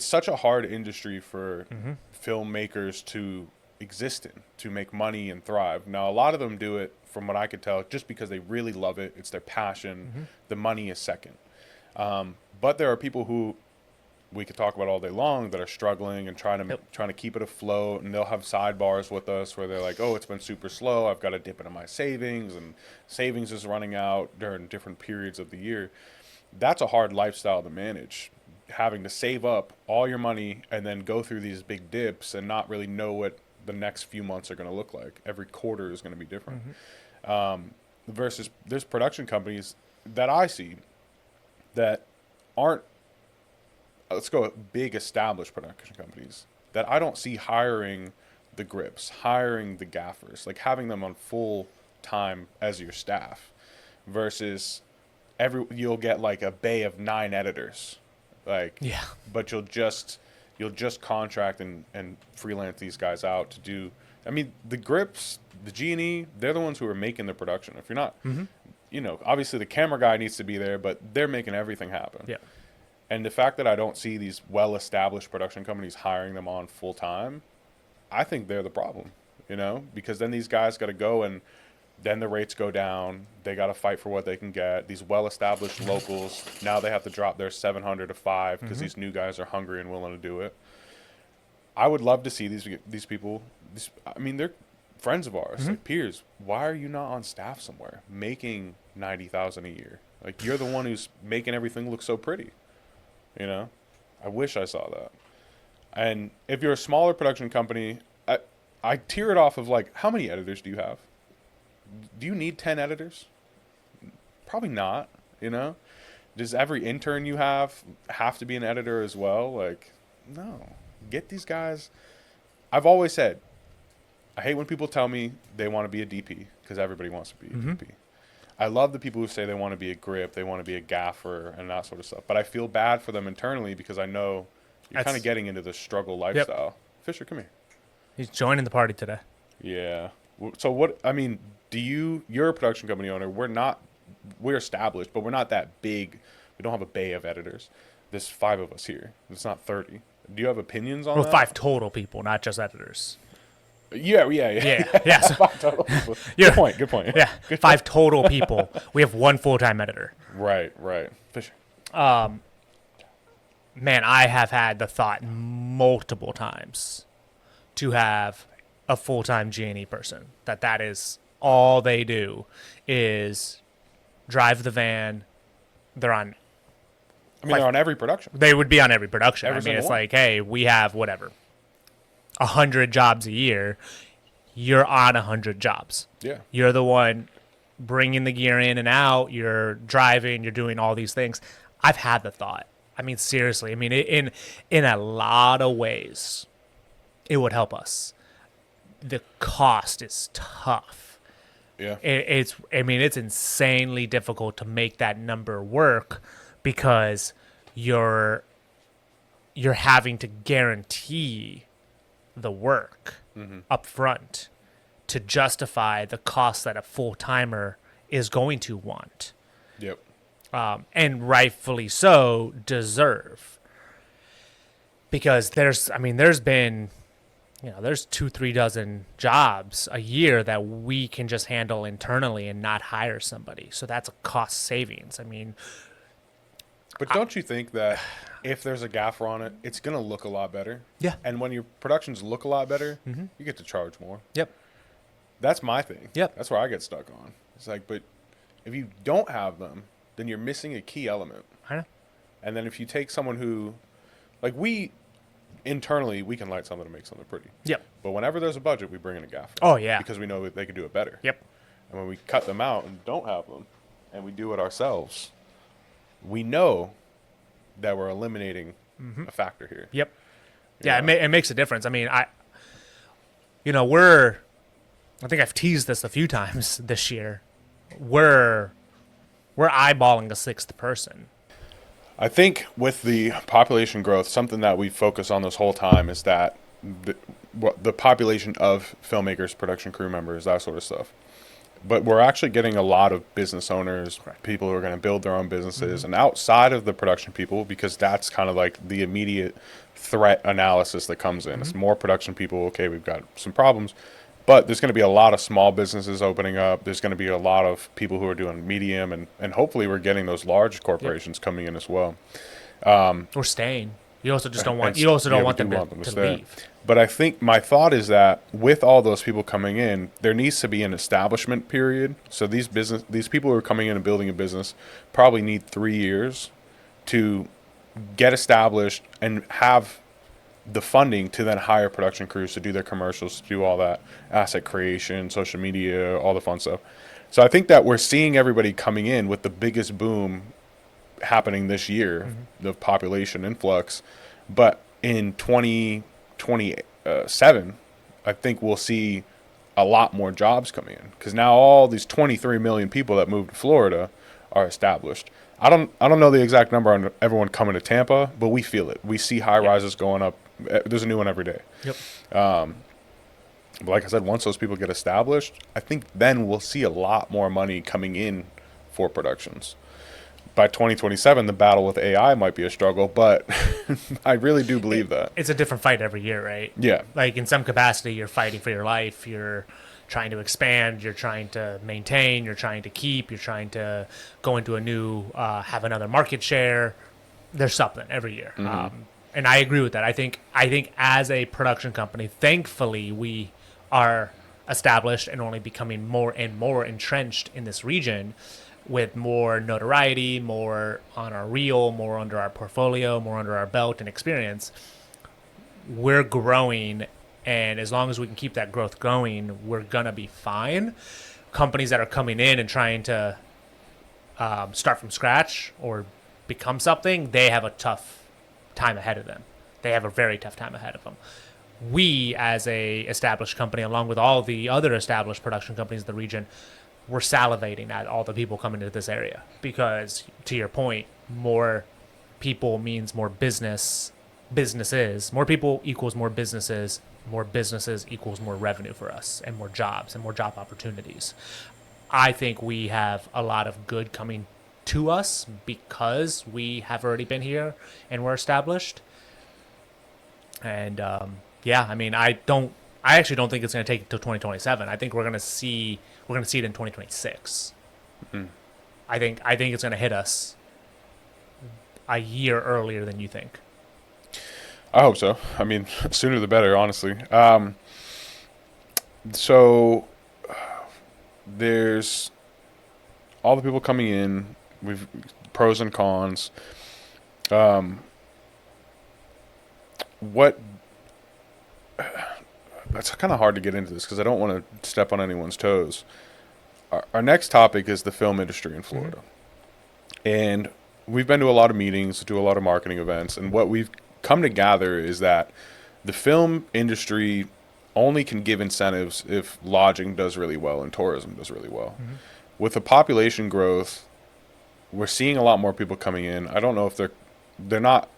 it's such a hard industry for filmmakers to exist in, to make money and thrive. Now, a lot of them do it, from what I could tell, just because they really love it. It's their passion. The money is second. But there are people who we could talk about all day long that are struggling and trying to keep it afloat, and they'll have sidebars with us where they're like, oh, it's been super slow, I've got to dip into my savings, and savings is running out during different periods of the year. That's a hard lifestyle to manage, having to save up all your money and then go through these big dips and not really know what the next few months are going to look like. Every quarter is going to be different. Versus there's production companies that I see that aren't, let's go big established production companies, that I don't see hiring the grips, hiring the gaffers, like having them on full time as your staff, versus you'll get like a bay of 9 editors, like, but you'll just contract and freelance these guys out to do. I mean, the grips, the G&E, they're the ones who are making the production. If you're not, you know, obviously the camera guy needs to be there, but they're making everything happen. Yeah. And the fact that I don't see these well-established production companies hiring them on full-time, I think they're the problem, you know, because then these guys got to go and then the rates go down. They got to fight for what they can get. These well-established locals, now they have to drop their 700 to 5 because these new guys are hungry and willing to do it. I would love to see these people. I mean, they're friends of ours, like peers. Why are you not on staff somewhere making $90,000 a year? Like, you're the one who's making everything look so pretty. You know, I wish I saw that. And if you're a smaller production company, I tier it off of like, how many editors do you have? Do you need 10 editors? Probably not, you know? Does every intern you have to be an editor as well? Like, no. Get these guys. I've always said, I hate when people tell me they want to be a DP, because everybody wants to be a DP. I love the people who say they want to be a grip, they want to be a gaffer, and that sort of stuff. But I feel bad for them internally, because I know you're kind of getting into the struggle lifestyle. Yep. Fisher, come here. He's joining the party today. Yeah. So what, I mean, you're a production company owner. We're established, but we're not that big. We don't have a bay of editors. There's 5 of us here. It's not 30. Do you have opinions on that? Well, 5 total people, not just editors. Yeah. So, 5 total people. Good point. Yeah, 5 total people. We have 1 full-time editor. Right. Fisher. Man, I have had the thought multiple times to have a full-time G&E person. That is all they do is drive the van. They're on. I mean, they're on every production. They would be on every production. Every it's one. like, hey, we have whatever, 100 jobs a year. You're on 100 jobs. Yeah. You're the one bringing the gear in and out. You're driving. You're doing all these things. I've had the thought. I mean, seriously. I mean, in a lot of ways, it would help us. The cost is tough. Yeah. It's insanely difficult to make that number work, because you're having to guarantee the work up front to justify the cost that a full-timer is going to want. Yep. And rightfully so deserve. Because there's been, there's 2-3 dozen jobs a year that we can just handle internally and not hire somebody. So that's a cost savings. I mean, but don't you think that if there's a gaffer on it, it's going to look a lot better? Yeah. And when your productions look a lot better, you get to charge more. Yep. That's my thing. Yep. That's where I get stuck on. It's like, but if you don't have them, then you're missing a key element. I know. And then if you take someone who, like, internally, we can light something to make something pretty. Yep. But whenever there's a budget, we bring in a gaffer. Oh, yeah. Because we know that they can do it better. Yep. And when we cut them out and don't have them, and we do it ourselves, we know that we're eliminating a factor here. Yep. Yeah, it makes a difference. I mean, I think I've teased this a few times this year. We're eyeballing a 6th person. I think with the population growth, something that we focus on this whole time is that the population of filmmakers, production crew members, that sort of stuff. but we're actually getting a lot of business owners, Correct. people who are going to build their own businesses, and outside of the production people, because that's kind of like the immediate threat analysis that comes in. It's more production people. Okay, we've got some problems, but there's going to be a lot of small businesses opening up. There's going to be a lot of people who are doing medium, and hopefully we're getting those large corporations coming in as well. Or staying. You also just don't want. You also don't want them to leave. But I think my thought is that with all those people coming in, there needs to be an establishment period. So these people who are coming in and building a business probably need 3 years to get established and have the funding to then hire production crews to do their commercials, to do all that asset creation, social media, all the fun stuff. So I think that we're seeing everybody coming in with the biggest boom happening this year, the population influx. But in 2027, I think we'll see a lot more jobs coming in, because now all these 23 million people that moved to Florida are established. I don't know the exact number on everyone coming to Tampa, but we feel it. We see high rises going up. There's a new one every day. Yep. But like I said, once those people get established, I think then we'll see a lot more money coming in for productions. By 2027, the battle with AI might be a struggle, but I really do believe that. It's a different fight every year, right? Yeah. Like in some capacity, you're fighting for your life. You're trying to expand. You're trying to maintain. You're trying to keep. You're trying to go into a new, have another market share. There's something every year. And I agree with that. I think as a production company, thankfully, we are established and only becoming more and more entrenched in this region, with more notoriety, more on our reel, more under our portfolio, more under our belt and experience. We're growing, and as long as we can keep that growth going, we're going to be fine. Companies that are coming in and trying to start from scratch or become something, they have a tough time ahead of them. They have a very tough time ahead of them. We, as a established company, along with all the other established production companies in the region, we're salivating at all the people coming into this area, because, to your point, more people means more businesses. More people equals more businesses equals more revenue for us, and more jobs and more job opportunities. I think we have a lot of good coming to us because we have already been here and we're established. And I mean, I actually don't think it's going to take until 2027. I think we're going to see it in 2026. I think it's going to hit us a year earlier than you think. I hope so. I mean, sooner the better, honestly. So there's all the people coming in. We've pros and cons. That's kind of hard to get into this because I don't want to step on anyone's toes. Our next topic is the film industry in Florida. And we've been to a lot of meetings, do a lot of marketing events, and what we've come to gather is that the film industry only can give incentives if lodging does really well and tourism does really well. With the population growth, we're seeing a lot more people coming in. I don't know if they're not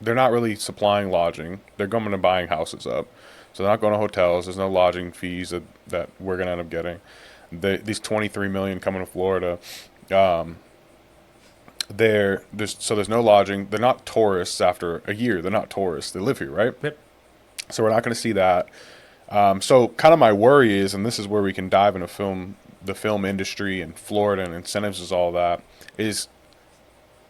really supplying lodging. They're going to buying houses up. So they're not going to hotels. There's no lodging fees that we're going to end up getting. These 23 million coming to Florida, there's no lodging. They're not tourists after a year. They're not tourists. They live here, right? Yep. So we're not going to see that. So kind of my worry is, and this is where we can dive into the film industry and Florida and incentives is all that, is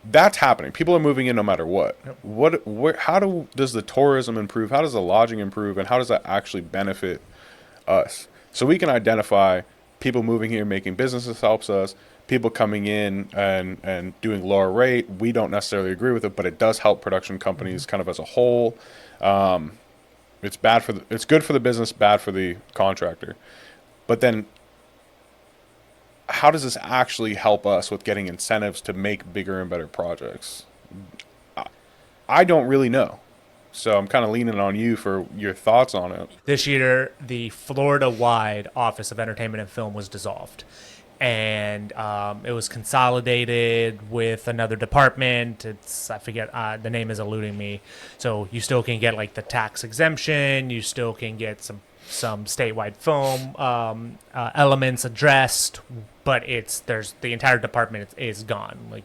that's happening. People are moving in no matter what. Yep. How does the tourism improve? How does the lodging improve? And how does that actually benefit us? So we can identify people moving here, making businesses helps us. People coming in and doing lower rate, we don't necessarily agree with it, but it does help production companies kind of as a whole. It's good for the business, bad for the contractor. But then how does this actually help us with getting incentives to make bigger and better projects? I don't really know. So I'm kind of leaning on you for your thoughts on it. This year, the Florida-wide Office of Entertainment and Film was dissolved. And it was consolidated with another department. I forget, the name is eluding me. So you still can get like the tax exemption. You still can get some some statewide film elements addressed, but there's the entire department is gone. Like,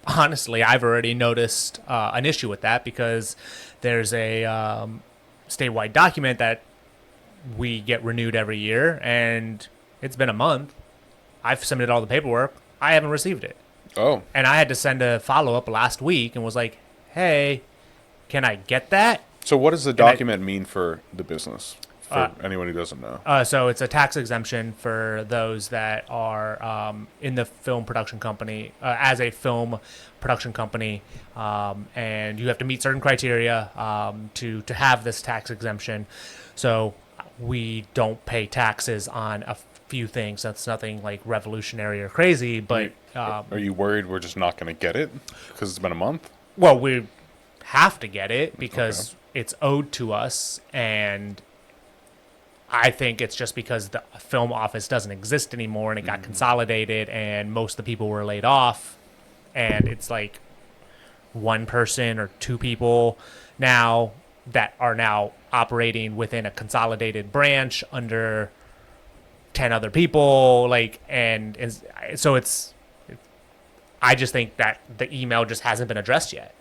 honestly, I've already noticed an issue with that because there's a statewide document that we get renewed every year, and it's been a month. I've submitted all the paperwork. I haven't received it. Oh. And I had to send a follow-up last week and was like, hey, can I get that? So what does the document mean for the business, for anyone who doesn't know? So it's a tax exemption for those that are in the film production company, as a film production company, and you have to meet certain criteria to have this tax exemption. So we don't pay taxes on a few things. That's nothing like revolutionary or crazy, but... Are you worried we're just not going to get it because it's been a month? Well, we have to get it because it's owed to us, and I think it's just because the film office doesn't exist anymore and it got consolidated and most of the people were laid off, and it's like one person or two people now that are now operating within a consolidated branch under 10 other people, like, and so I just think that the email just hasn't been addressed yet.